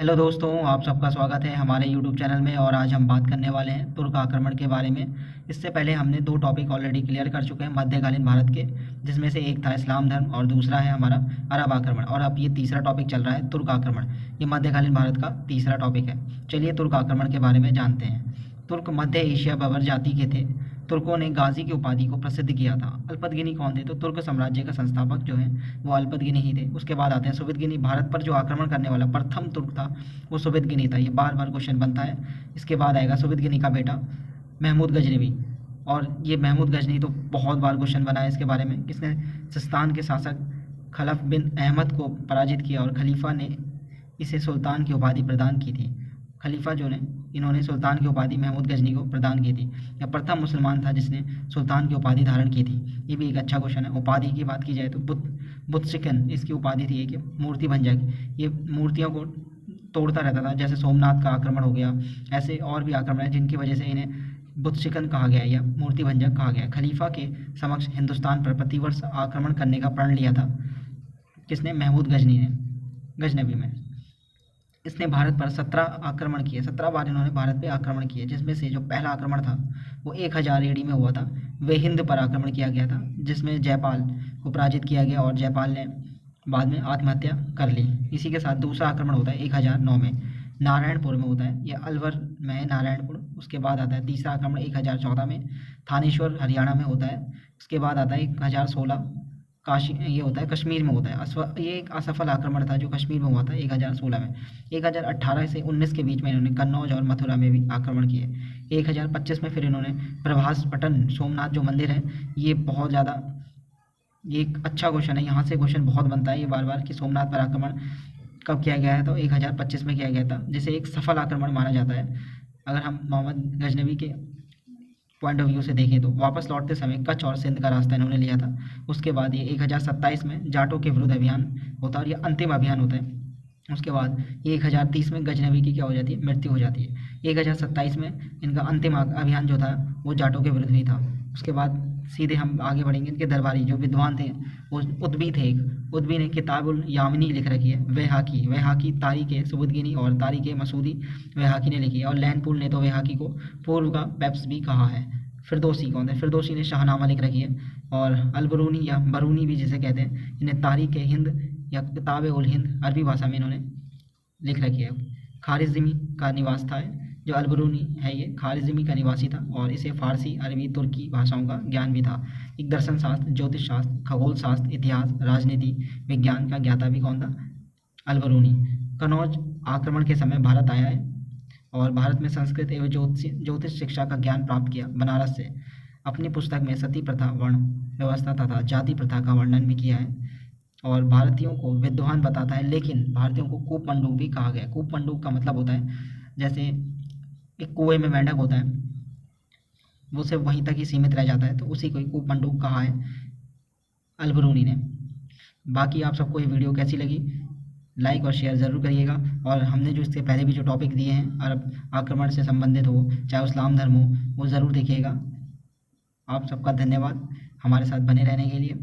Hello दोस्तों, आप सबका स्वागत है हमारे यूट्यूब चैनल में। और आज हम बात करने वाले हैं तुर्क आक्रमण के बारे में। इससे पहले हमने दो टॉपिक ऑलरेडी क्लियर कर चुके हैं मध्यकालीन भारत के, जिसमें से एक था इस्लाम धर्म और दूसरा है हमारा अरब आक्रमण। और अब ये तीसरा टॉपिक चल रहा है तुर्क आक्रमण। ये मध्यकालीन भारत का तीसरा टॉपिक है। चलिए तुर्क आक्रमण के बारे में जानते हैं। तुर्क मध्य एशिया बबर जाति के थे। तुर्कों ने गाजी की उपाधि को प्रसिद्ध किया था। अल्पतगिनी कौन थे? तो तुर्क साम्राज्य का संस्थापक जो है वो अल्पतगिनी ही थे। उसके बाद आते हैं सुबेतगिनी। भारत पर जो आक्रमण करने वाला प्रथम तुर्क था वो सुबेतगिनी था। ये बार बार क्वेश्चन बनता है। इसके बाद आएगा सुबेतगिनी का बेटा महमूद गजनवी। और ये महमूद गजनी तो बहुत बार क्वेश्चन बना है इसके बारे में। किसने सिस्तान के शासक खलफ बिन अहमद को पराजित किया और खलीफा ने इसे सुल्तान की उपाधि प्रदान की थी। खलीफा जो ने इन्होंने सुल्तान की उपाधि महमूद गजनी को प्रदान की थी। यह प्रथम मुसलमान था जिसने सुल्तान की उपाधि धारण की थी। ये भी एक अच्छा क्वेश्चन है। उपाधि की बात की जाए तो बुतशिकन इसकी उपाधि थी। एक मूर्ति भंजक। ये मूर्तियों को तोड़ता रहता था। जैसे सोमनाथ का आक्रमण हो गया, ऐसे और भी आक्रमण है जिनकी वजह से इन्हें बुतशिकन कहा गया या मूर्ति भंजक कहा गया। खलीफा के समक्ष हिंदुस्तान पर प्रतिवर्ष आक्रमण करने का प्रण लिया था किसने? महमूद गजनी ने, गजनबी में। इसने भारत पर 17 आक्रमण किए। 17 बार इन्होंने भारत पे आक्रमण किए, जिसमें से जो पहला आक्रमण था वो 1000 एडी में हुआ था। वे हिंद पर आक्रमण किया गया था, जिसमें जयपाल को पराजित किया गया और जयपाल ने बाद में आत्महत्या कर ली। इसी के साथ दूसरा आक्रमण होता है 1009 में, नारायणपुर में होता है। यह अलवर में है नारायणपुर। उसके बाद आता है तीसरा आक्रमण 1014 में, थानेश्वर हरियाणा में होता है। उसके बाद आता है 1016 काशी, ये होता है कश्मीर में होता है। ये एक असफल आक्रमण था जो कश्मीर में हुआ था 1016 में। 1018 से 19 के बीच में इन्होंने कन्नौज और मथुरा में भी आक्रमण किए। 1025 में फिर इन्होंने प्रभास पटन, सोमनाथ जो मंदिर है, ये बहुत ज़्यादा, ये एक अच्छा क्वेश्चन है। यहाँ से क्वेश्चन बहुत बनता है ये बार बार कि सोमनाथ पर आक्रमण कब किया गया है? तो 1025 में किया गया था, जिसे एक सफल आक्रमण माना जाता है। अगर हम मोहम्मद गजनवी के पॉइंट ऑफ व्यू से देखें तो वापस लौटते समय कच्छ और सिंध का रास्ता इन्होंने लिया था। उसके बाद ये 1027 में जाटों के विरुद्ध अभियान होता है और ये अंतिम अभियान होता है। उसके बाद ये 1030 में गजनवी की क्या हो जाती है? मृत्यु हो जाती है। 1027 में इनका अंतिम अभियान जो था वो जाटों के विरुद्ध ही था। उसके बाद सीधे हम आगे बढ़ेंगे। इनके दरबारी जो विद्वान थे वो उद्बी थे। एक उद्बी ने किताबुल यामिनी लिख रखी है। वैहाकी तारीख़ सुबुदगिनी और तारीख़ मसूदी वैहाकी ने लिखी है। और लैनपुल ने तो वैहाकी को पूर्व का पेप्स भी कहा है। फिरदौसी कौन है? फिरदौसी ने शाहनामा लिख रखी है। और अलबरूनी या बरूनी भी जिसे कहते हैं, इन्हें तारीख़ हिंद या किताब उल हिंद अरबी भाषा में इन्होंने लिख रखी है। खारिज़मी का निवास था जो अलबरूनी है, ये खारिज़मी का निवासी था और इसे फ़ारसी, अरबी, तुर्की भाषाओं का ज्ञान भी था। एक दर्शन शास्त्र, ज्योतिष शास्त्र, खगोल शास्त्र, इतिहास, राजनीति विज्ञान का ज्ञाता भी कौन था? अलबरूनी। कनौज आक्रमण के समय भारत आया है और भारत में संस्कृत एवं ज्योतिष शिक्षा का ज्ञान प्राप्त किया बनारस से। अपनी पुस्तक में सती प्रथा, वर्ण व्यवस्था तथा जाति प्रथा का वर्णन भी किया है और भारतीयों को विद्वान बताता है। लेकिन भारतीयों को कूपमंडूक भी कहा गया है। कूपमंडूक का मतलब होता है जैसे एक कुएं में मेंढक होता है, वो सिर्फ वहीं तक ही सीमित रह जाता है, तो उसी को ही कूपमंडूक कहा है अलबरूनी ने। बाकी आप सबको ये वीडियो कैसी लगी लाइक और शेयर ज़रूर करिएगा। और हमने जो इससे पहले भी जो टॉपिक दिए हैं अरब आक्रमण से संबंधित हो, चाहे इस्लाम धर्म हो, वो ज़रूर देखिएगा। आप सबका धन्यवाद हमारे साथ बने रहने के लिए।